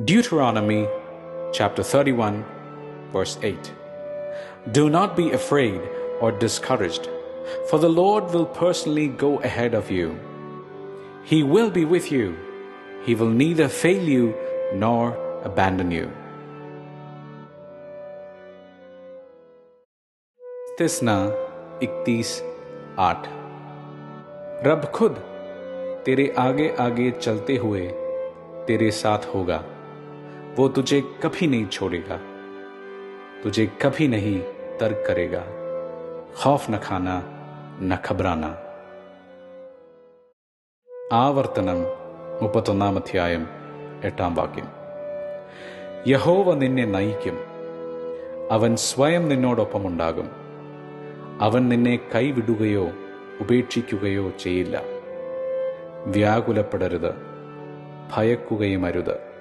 Deuteronomy chapter 31, verse 8. Do not be afraid or discouraged, for the Lord will personally go ahead of you. He will be with you. He will neither fail you nor abandon you. तिस्ना 31:8। रब खुद तेरे आगे आगे चलते हुए तेरे साथ होगा। वो तुझे कभी नहीं छोड़ेगा, तुझे कभी नहीं तर्क करेगा। खौफ न खाना, न घबराना। ആവർത്തനം 31:8 യഹോവ നിന്നെ നയിക്കും, അവൻ സ്വയം നിന്നോടൊപ്പമുണ്ടാകും. അവൻ നിന്നെ കൈവിടുകയോ ഉപേക്ഷിക്കുകയോ ചെയ്യില്ല. വ്യാകുലപ്പെടരുത്, ഭയക്കുകയുമരുത്.